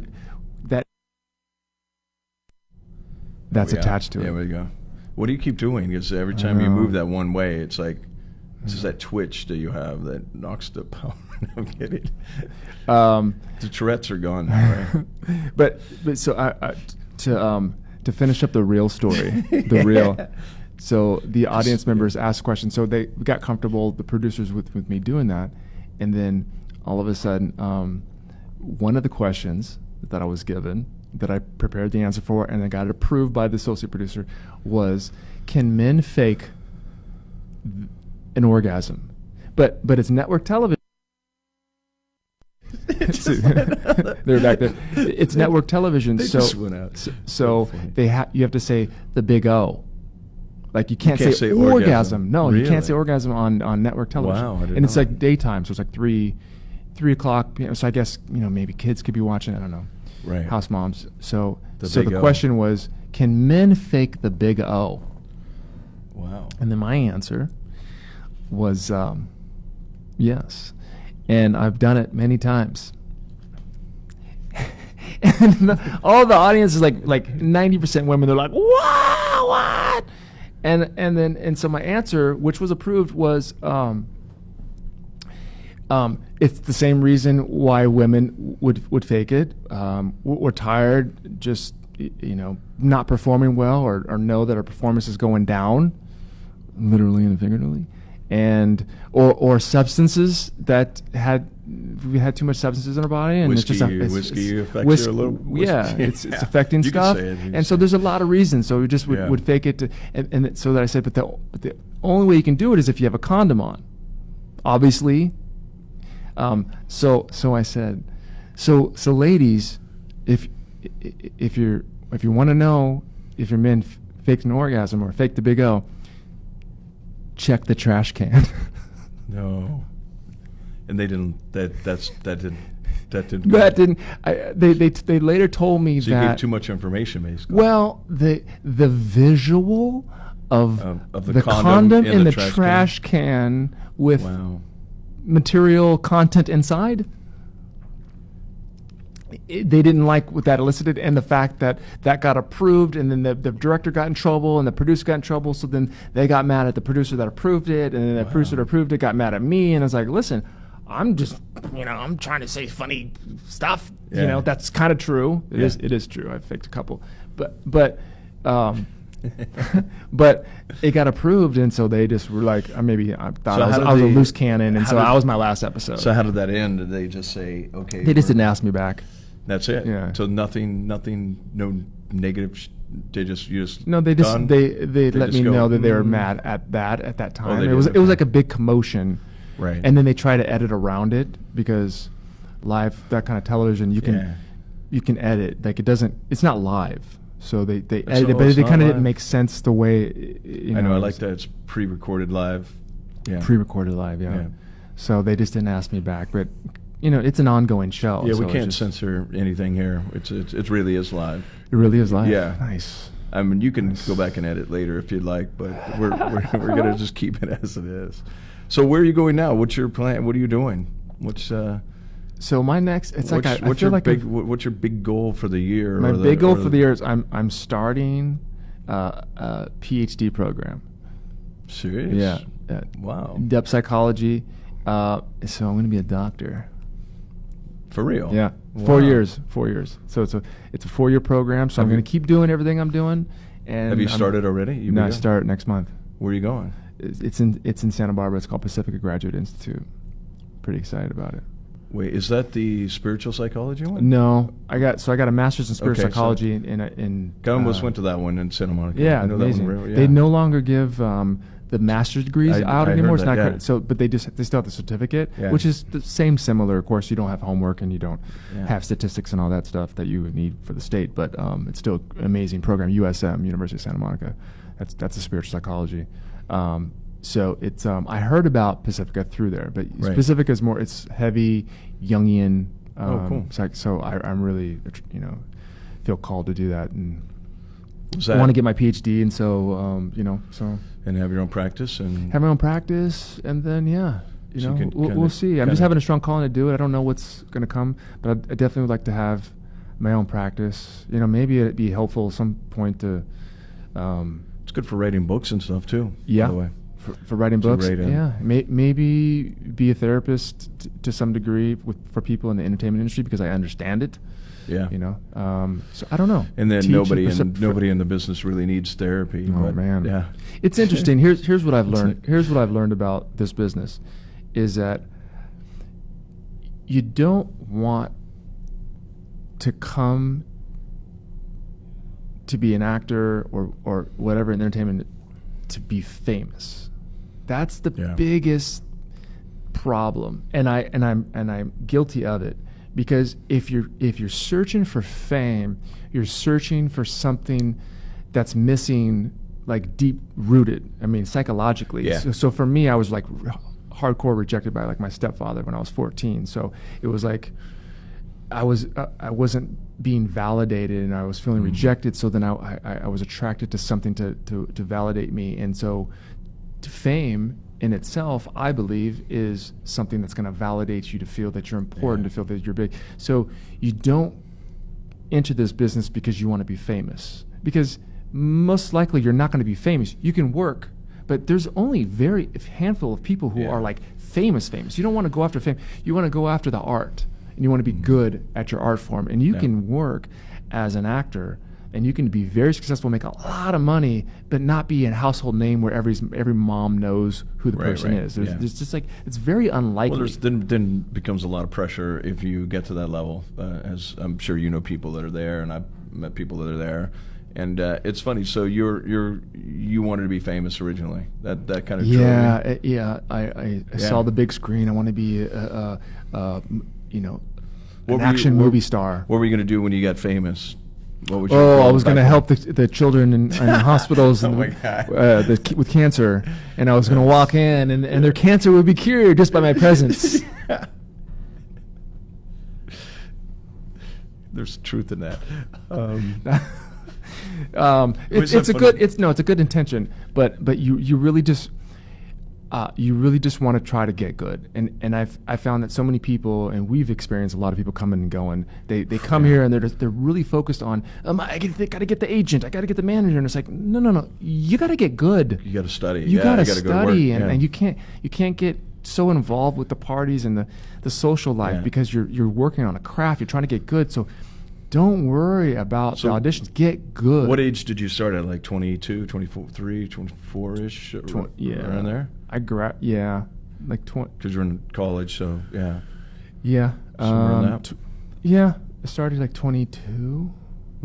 C: that's attached to it.
B: Yeah, there we go. What do you keep doing? Because every time you move that one way, it's like it's just that twitch that you have that knocks the power. I'm kidding. The Tourette's are gone now, right? but so to finish up the real story, So the audience members asked questions. So we got comfortable, the producers with me doing that, and then all of a sudden, one of the questions that I was given, that I prepared the answer for, and I got it approved by the associate producer, was, can men fake an orgasm? But it's network television. They're back there. It's network television, they just went out.
C: So you have to say the big O. Like you can't say orgasm. No, really? You can't say orgasm on network television.
B: Wow, I didn't
C: and it's
B: know.
C: Like daytime, so it's like 3 o'clock. So I guess maybe kids could be watching. I don't know.
B: Right.
C: House moms. So the question was, can men fake the big O?
B: Wow.
C: And then my answer was yes. And I've done it many times. And all the audience is like 90% women. They're like, wow, what? And so my answer, which was approved, was it's the same reason why women would fake it. We're tired, just not performing well, or know that our performance is going down, literally and figuratively. And or substances that we had too much substances in our body, and
B: whiskey, whiskey affects you a little.
C: Yeah, it's affecting
B: you
C: stuff.
B: Can say it,
C: and so there's a lot of reasons. So we just would fake it, and so that I said, but the only way you can do it is if you have a condom on, obviously. So I said, so ladies, if you want to know if your men faked an orgasm or faked the big O, check the trash can.
B: No, and they didn't. That didn't.
C: That didn't. They later told me
B: so
C: that
B: you gave too much information, basically.
C: Well, the visual of the condom in the trash can with material content inside. They didn't like what that elicited, and the fact that got approved, and then the director got in trouble, and the producer got in trouble, so then they got mad at the producer that approved it, and then the producer that approved it got mad at me, and I was like, listen, I'm just, I'm trying to say funny stuff, that's kind of true. It is true. I've faked a couple, but but it got approved, and so they just were like, maybe I thought I was a loose cannon, and so that was my last episode.
B: So how did that end? Did they just say, okay?
C: They just didn't ask me back.
B: That's it.
C: Yeah.
B: So nothing, no negative. They just
C: no. They just they let me know that they were mad at that time. It was like a big commotion,
B: right?
C: And then they try to edit around it because live, that kind of television, you can edit, like it's not live. So they edit it, but they kind of didn't make sense the way.
B: I know. I like that it's pre-recorded live. Yeah.
C: Pre-recorded live. Yeah. So they just didn't ask me back, but. It's an ongoing show.
B: Yeah, so we can't censor anything here. It really is live.
C: It really is live.
B: Yeah,
C: nice.
B: I mean, you can go back and edit later if you'd like, but we're gonna just keep it as it is. So where are you going now? What's your plan? What are you doing?
C: So my next?
B: What's your big goal for the year?
C: My big goal for the year is I'm starting a PhD program.
B: Serious?
C: Yeah.
B: Wow.
C: Depth psychology. So I'm going to be a doctor.
B: For real?
C: Yeah.
B: Wow.
C: 4 years. 4 years. So it's a 4-year program. So I'm going to keep doing everything I'm doing. And
B: have you started already?
C: No, I start next month.
B: Where are you going?
C: It's in Santa Barbara. It's called Pacifica Graduate Institute. Pretty excited about it.
B: Wait, is that the spiritual psychology one?
C: No, I got a master's in spiritual psychology in.
B: Almost went to that one in Santa Monica.
C: Yeah,
B: I know
C: amazing.
B: That one. Yeah.
C: They no longer give the master's degrees out anymore. It's not
B: that,
C: so, but they still have the certificate, which is the same similar. Of course, you don't have homework and you don't have statistics and all that stuff that you would need for the state, but it's still an amazing program. USM, University of Santa Monica. That's a spiritual psychology. So it's I heard about Pacifica through there, but Pacifica is more, it's heavy Jungian.
B: Cool.
C: So I'm really feel called to do that, and
B: I
C: want to get my PhD, and so so
B: and have your own practice and
C: have my own practice, and then we'll see. I'm just having a strong calling to do it. I don't know what's going to come, but I definitely would like to have my own practice. Maybe it'd be helpful at some point to.
B: It's good for writing books and stuff too.
C: Yeah.
B: By the way.
C: For writing books, maybe be a therapist to some degree for people in the entertainment industry because I understand it.
B: Yeah,
C: so I don't know.
B: And then nobody in the business really needs therapy.
C: Oh
B: but
C: man,
B: yeah,
C: it's interesting. Here's what I've learned. Here's what I've learned about this business, is that you don't want to come to be an actor or whatever in entertainment to be famous. That's the biggest problem, and I'm guilty of it, because if you're searching for fame, you're searching for something that's missing, like deep rooted. I mean, psychologically.
B: Yeah.
C: So for me, I was like hardcore rejected by like my stepfather when I was 14. So it was like I wasn't being validated, and I was feeling rejected. So then I was attracted to something to validate me, and so. Fame in itself, I believe, is something that's going to validate you, to feel that you're important, to feel that you're big. So you don't enter this business because you want to be famous, because most likely you're not going to be famous. You can work, but there's only very handful of people who are like famous. You don't want to go after fame. You want to go after the art, and you want to be good at your art form. And you can work as an actor, and you can be very successful, make a lot of money, but not be a household name where every mom knows who the person is. There's just like, it's very unlikely.
B: Well, then becomes a lot of pressure if you get to that level, as I'm sure you know people that are there, and I've met people that are there. And it's funny. So you wanted to be famous originally. That kind of
C: I saw the big screen. I want to be an action movie star.
B: What were you going to do when you got famous?
C: I was going to help the children in hospitals with cancer, and I was going to walk in, and their cancer would be cured just by my presence.
B: There's truth in that.
C: It's a good intention, but you really just want to try to get good, and I found that so many people, and we've experienced a lot of people coming and going. They come here and they're really focused on I got to get the agent, I got to get the manager, and it's like no, you got to get good.
B: You got to study.
C: You got to study, and you can't get so involved with the parties and the social life because you're working on a craft. You're trying to get good, so. Don't worry about the auditions. Get good.
B: What age did you start at? Like 22, 24-ish? Around there?
C: Like 20.
B: Because you're in college, so yeah.
C: Yeah.
B: I
C: started like 22.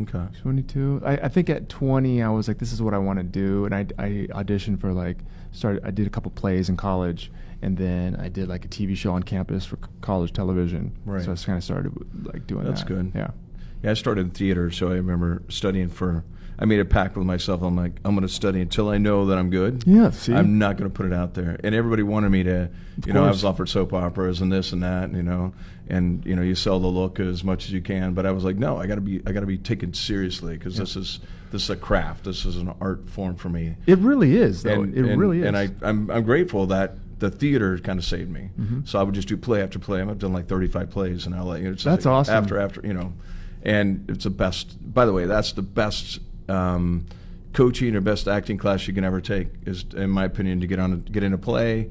B: Okay.
C: 22. I think at 20 I was like, this is what I want to do, and I auditioned for I did a couple plays in college, and then I did like a TV show on campus for college television. Right. So I kind of started like doing that.
B: That's good.
C: Yeah.
B: Yeah, I started in theater, so I remember studying I made a pact with myself. I'm like, I'm going to study until I know that I'm good.
C: Yeah, see?
B: I'm not going to put it out there. And everybody wanted me to, I was offered soap operas and this and that, and you sell the look as much as you can. But I was like, no, I got to be taken seriously, because this is a craft. This is an art form for me.
C: It really is, though. It really is.
B: And I'm grateful that the theater kind of saved me. Mm-hmm. So I would just do play after play. I've done like 35 plays, and I'll let you.
C: That's like awesome.
B: After. And it's the best. By the way, that's the best coaching or best acting class you can ever take. Is, in my opinion, to get in a play.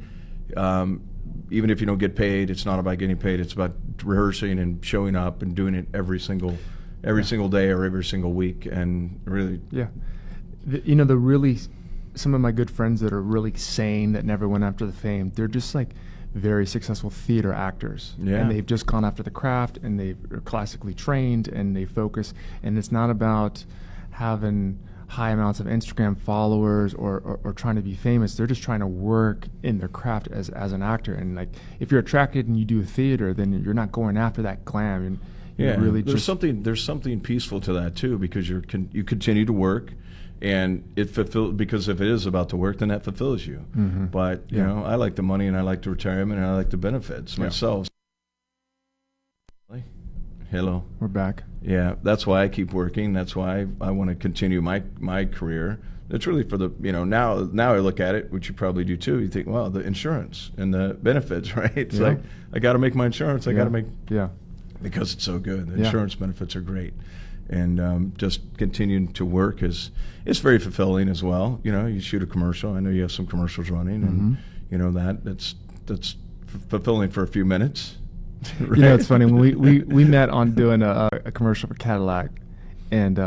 B: Even if you don't get paid, it's not about getting paid. It's about rehearsing and showing up and doing it every single day or every single week, and really.
C: Yeah. Some of my good friends that are really sane, that never went after the fame, they're just like very successful theater actors.
B: Yeah.
C: And they've just gone after the craft, and they're classically trained, and they focus. And it's not about having high amounts of Instagram followers or trying to be famous. They're just trying to work in their craft as an actor. And like, if you're attracted and you do theater, then you're not going after that glam. And really
B: there's something peaceful to that too, because you continue to work. And it fulfills, because if it is about the work, then that fulfills you.
C: Mm-hmm.
B: But you know, I like the money, and I like the retirement, and I like the benefits myself. Hello,
C: we're back.
B: Yeah, that's why I keep working. That's why I want to continue my career. It's really for the now I look at it, which you probably do too. You think, well, the insurance and the benefits, right? It's like I got to make my insurance. I got to make because it's so good. The insurance benefits are great. And just continuing to work it's very fulfilling as well. You know, you shoot a commercial. I know you have some commercials running, and you know that's fulfilling for a few minutes. Right?
C: You know, it's funny when we met on doing a commercial for Cadillac, and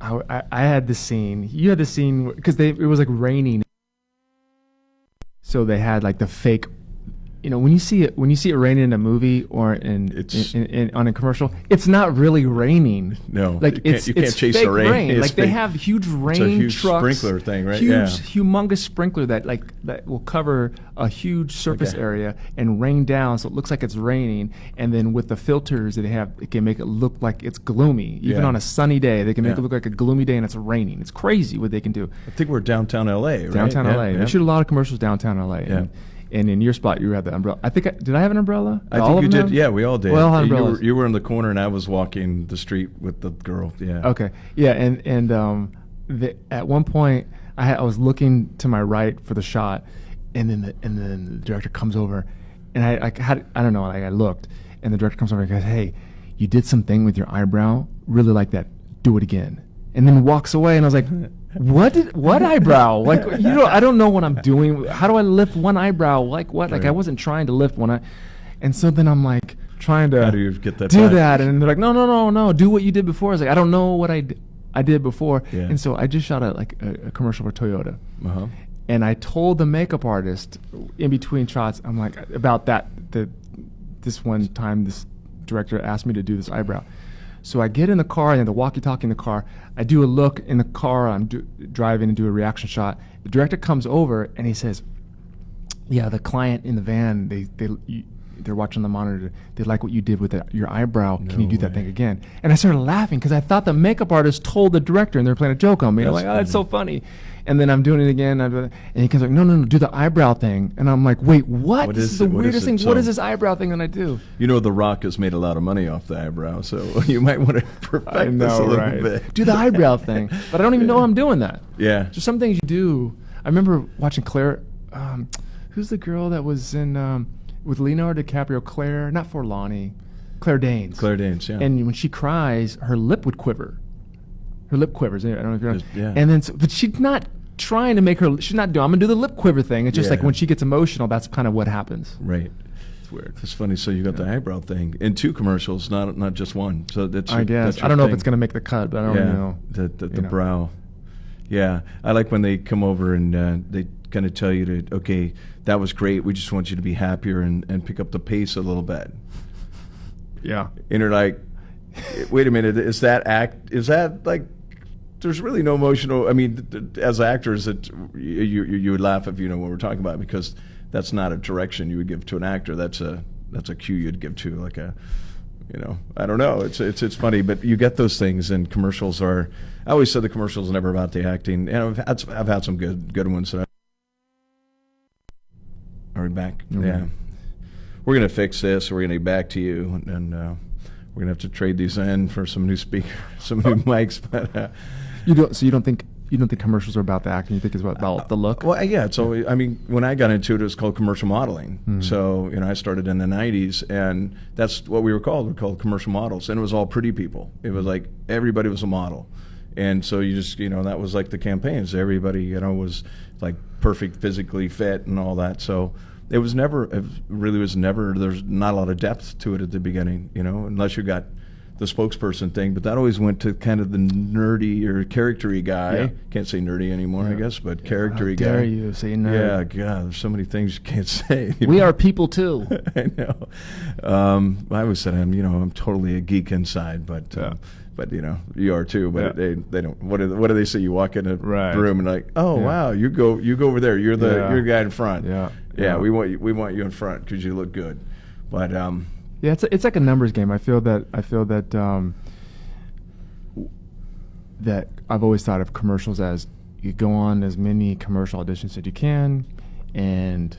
C: I had the scene. You had the scene because it was like raining, so they had like the fake. You know, when you see it raining in a movie or on a commercial, it's not really raining.
B: No,
C: like
B: you can't chase the rain.
C: Like they have huge rain
B: it's a huge
C: trucks,
B: sprinkler thing, right?
C: Humongous sprinkler that will cover a huge surface area and rain down, so it looks like it's raining. And then with the filters that they have, it can make it look like it's gloomy. Even on a sunny day, they can make it look like a gloomy day and it's raining. It's crazy what they can do.
B: I think we're downtown LA, right?
C: Downtown LA. They shoot a lot of commercials downtown LA.
B: Yeah.
C: And in your spot, you had the umbrella. Did I have an umbrella?
B: I think you did. Yeah, we all did.
C: We all had umbrellas.
B: You were in the corner, and I was walking the street with the girl. Yeah.
C: Okay. Yeah, and at one point, I was looking to my right for the shot, and then the director comes over, and I don't know. I looked, and the director comes over and goes, "Hey, you did something with your eyebrow. Really like that. Do it again." And then walks away, and I was like, What eyebrow? Like, I don't know what I'm doing. How do I lift one eyebrow? Like what? Like I wasn't trying to lift one. And so then I'm like trying to
B: how do you get that
C: do
B: back?
C: that, and they're like, no, do what you did before. I was like, I don't know what I did before.
B: Yeah.
C: And so I just shot a commercial for Toyota. And I told the makeup artist in between shots, I'm like, about this one time this director asked me to do this eyebrow. So I get in the car, and the walkie-talkie in the car. I do a look in the car. I'm driving and do a reaction shot. The director comes over, and he says, "Yeah, the client in the van, they're watching the monitor. They like what you did with your eyebrow. Can you do that thing again?" And I started laughing because I thought the makeup artist told the director, and they're playing a joke on me. I'm like, "Oh, that's so funny." And then I'm doing it again, and he comes like, no, do the eyebrow thing. And I'm like, wait, what? This is the weirdest thing. What is this eyebrow thing that I do?
B: You know, The Rock has made a lot of money off the eyebrow, so you might want to perfect this a little bit.
C: Do the eyebrow thing. But I don't even know I'm doing that.
B: Yeah.
C: Just some things you do. I remember watching Claire, who's the girl that was in, with Leonardo DiCaprio, Claire, not Forlani, Claire Danes.
B: Claire Danes, yeah.
C: And when she cries, her lip would quiver. Her lip quivers. I don't know if you're.
B: Yeah.
C: And then, but she's not trying to make her. She's not doing. I'm gonna do the lip quiver thing. It's just like when she gets emotional, that's kind of what happens.
B: Right. It's weird. It's funny. So you got the eyebrow thing in 2 commercials, not just one. So that's.
C: I guess. I don't know if it's gonna make the cut, but I don't know.
B: The brow. Yeah, I like when they come over and they kind of tell you to, okay, that was great. We just want you to be happier and pick up the pace a little bit.
C: Yeah.
B: And you're like, wait a minute, is that like, there's really no emotional, I mean, as actors, you would laugh if you know what we're talking about, because that's not a direction you would give to an actor. That's a cue you'd give to like a, I don't know. It's funny, but you get those things, and commercials are, I always said the commercials are never about the acting, and I've had some good ones. Are we back?
C: Okay.
B: Yeah. We're going to fix this. We're going to get back to you, and we're going to have to trade these in for some new some new mics, but
C: you don't think commercials are about the acting? You think it's about the look?
B: Well, yeah. So I mean, when I got into it, it was called commercial modeling. Mm-hmm. So I started in the '90s, and that's what we were called. We're called commercial models, and it was all pretty people. It was like everybody was a model, and so you just that was like the campaigns. Everybody was like perfect, physically fit, and all that. So it really was never. There's not a lot of depth to it at the beginning, unless you got the spokesperson thing, but that always went to kind of the nerdy or charactery guy.
C: Yeah.
B: Can't say nerdy anymore, I guess, but charactery guy.
C: How dare you say nerd?
B: Yeah, God, there's so many things you can't say.
C: We are people too.
B: I know. I always said I'm totally a geek inside, but you are too. But they don't. What do they say? You walk in a room and like, oh wow, you go over there. You're the guy in front. Yeah. We want you in front because you look good. But
C: yeah, it's like a numbers game. I feel that that I've always thought of commercials as you go on as many commercial auditions as you can, and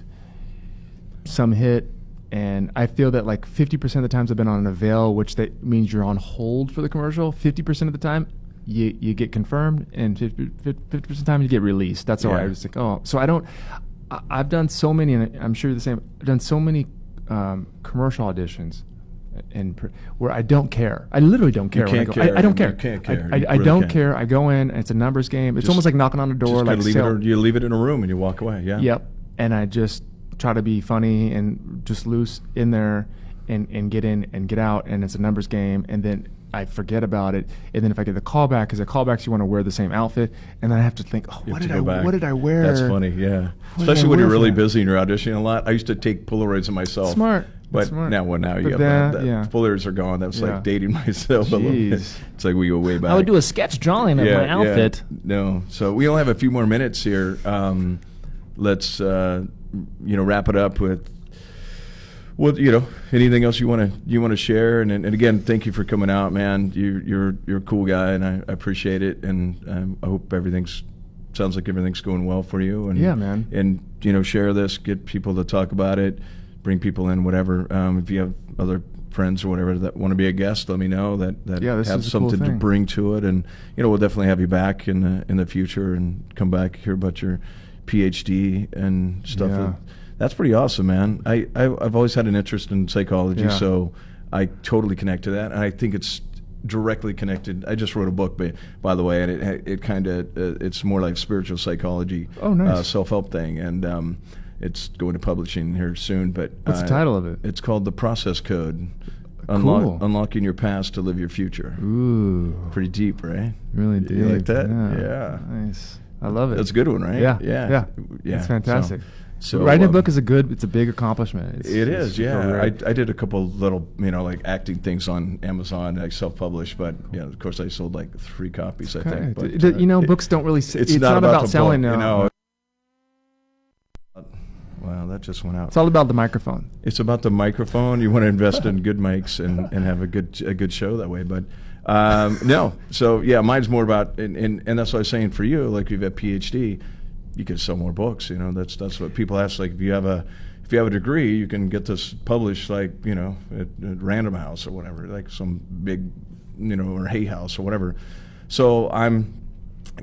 C: some hit. And I feel that like 50% of the times I've been on an avail, which that means you're on hold for the commercial. 50% of the time you get confirmed, and 50% of the time you get released. That's why I was like, I've done so many, and I'm sure you're the same. I've done so many commercial auditions, where I don't care. I literally don't care.
B: I
C: don't care.
B: You can't care.
C: I don't care. I go in, and it's a numbers game. It's almost like knocking on a door.
B: You leave it in a room and you walk away. Yeah.
C: Yep. And I just try to be funny and just loose in there, and get in and get out. And it's a numbers game. And then I forget about it. And then if I get the callback, because the callbacks you want to wear the same outfit, and then I have to think, what did I wear?
B: That's funny. Yeah. Especially when you're really busy and you're auditioning a lot. I used to take Polaroids of myself.
C: Smart.
B: But now you have that. Polaroids are gone. That was like dating myself a little bit. It's like we go way back.
D: I would do a sketch drawing of my outfit.
B: Yeah. No. So we only have a few more minutes here. Let's wrap it up with anything else you want to share. And again, thank you for coming out, man. You're a cool guy, and I appreciate it. And I hope sounds like everything's going well for you. And
C: yeah, man.
B: And share this, get people to talk about it. Bring people in, whatever. If you have other friends or whatever that want to be a guest, let me know that have something to bring to it, and we'll definitely have you back in the future and come back hear about your PhD and stuff.
C: Yeah.
B: That's pretty awesome, man. I've always had an interest in psychology, so I totally connect to that, and I think it's directly connected. I just wrote a book, by the way, and it kind of it's more like spiritual psychology, self-help thing, and it's going to publishing here soon. But
C: what's the title of it?
B: It's called The Process Code.
C: Cool.
B: Unlocking your past to live your future.
C: Ooh.
B: Pretty deep, right?
C: Really deep.
B: You like that?
C: Yeah. Nice. I love it.
B: That's a good one, right?
C: Yeah. It's fantastic.
B: So
C: writing a book is it's a big accomplishment.
B: It is. I did a couple little, like acting things on Amazon, like self-published, but of course I sold like 3 copies, I think. But,
C: books don't really. It's not about selling now.
B: Wow, that just went out.
C: It's all about the microphone.
B: It's about the microphone. You want to invest in good mics and have a good show that way. But no, so mine's more about and that's what I was saying for you. Like, if you have a PhD, you can sell more books. That's what people ask. Like, if you have a degree, you can get this published, like at Random House or whatever, like some big or Hay House or whatever. So I'm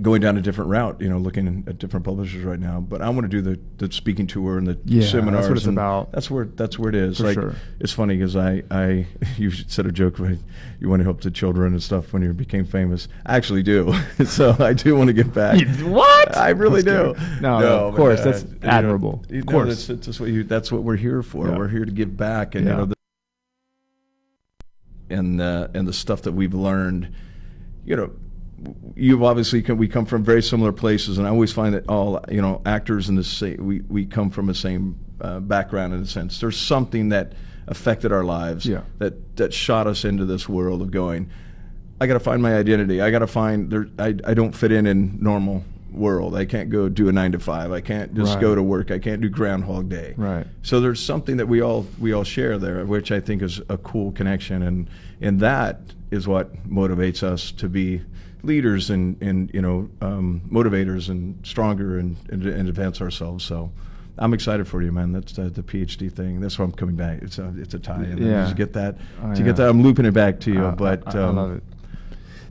B: going down a different route, looking at different publishers right now. But I want to do the speaking tour and the seminars.
C: That's what it's about.
B: That's where it is.
C: For sure.
B: It's funny because you said a joke where you want to help the children and stuff when you became famous. I actually do. So I do want to get back.
C: What?
B: I really do.
C: No, of course, that's admirable. Of course,
B: that's what we're here for.
C: Yeah.
B: We're here to give back, and and the stuff that we've learned, You've obviously we come from very similar places, and I always find that all actors in the same we come from the same background in a sense. There's something that affected our lives that shot us into this world of going, I got to find my identity. I got to find I don't fit in normal world. I can't go do a 9 to 5. I can't just go to work. I can't do Groundhog Day.
C: Right.
B: So there's something that we all share there, which I think is a cool connection, and that is what motivates us to be leaders and motivators and stronger and advance ourselves. So I'm excited for you, man. That's the PhD thing. That's why I'm coming back. It's a tie. And you get that. Get that. I'm looping it back to you.
C: I love it.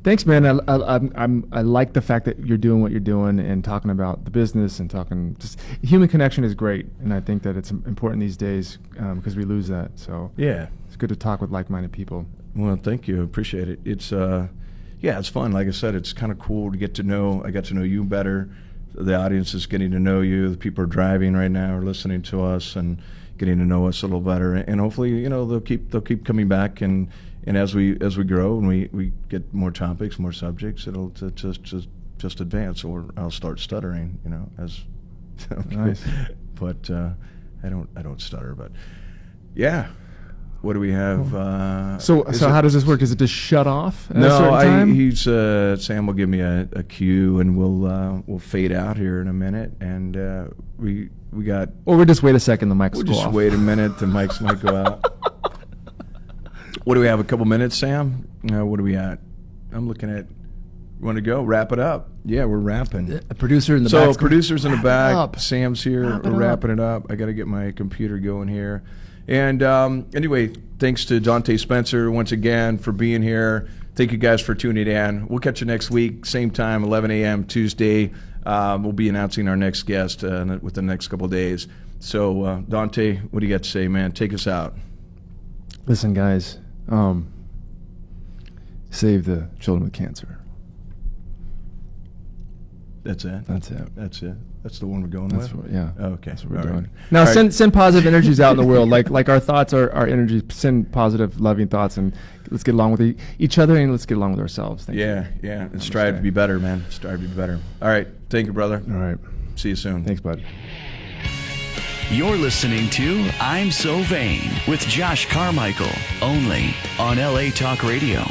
C: Thanks, man. I like the fact that you're doing what you're doing and talking about the business and talking. Just human connection is great, and I think that it's important these days because we lose that. So it's good to talk with like-minded people.
B: Well, thank you. Appreciate it. It's it's fun. Like I said, it's kind of cool to get to know. I got to know you better. the audience is getting to know you. The people are driving right now or listening to us and getting to know us a little better. And hopefully, they'll keep coming back. And as we grow and we get more topics, more subjects, it'll just advance. Or I'll start stuttering. As okay.
C: Nice.
B: But I don't stutter. But yeah. What do we have?
C: So how does this work? Is it just shut off at a certain time?
B: Sam will give me a cue, and we'll fade out here in a minute, and we got.
C: Or we'll just wait a second. The mics will go off.
B: Just wait a minute. The mics might go out. What do we have? A couple minutes, Sam? What are we at? I'm looking at. Want to go? Wrap it up. Yeah, we're wrapping.
C: A producer in the back.
B: So producers in the back.
C: Up.
B: Sam's here. We're wrapping it up. I got to get my computer going here. And anyway, thanks to Dante Spencer once again for being here. Thank you guys for tuning in. We'll catch you next week, same time, 11 a.m. Tuesday. We'll be announcing our next guest within the next couple of days. So, Dante, what do you got to say, man? Take us out.
C: Listen, guys, save the children with cancer.
B: That's it?
C: That's it.
B: That's it. That's the one we're going with?
C: Yeah.
B: Oh, okay.
C: That's what we're
B: All
C: doing.
B: right.
C: Now,
B: All
C: send positive energies out in the world. Like our thoughts are energy. Send positive, loving thoughts, and let's get along with each other, and let's get along with ourselves. Thank you.
B: Yeah. And strive to be better, man. Strive to be better. All right. Thank you, brother.
C: All right.
B: See you soon.
C: Thanks, bud.
A: You're listening to I'm So Vain with Josh Carmichael, only on LA Talk Radio.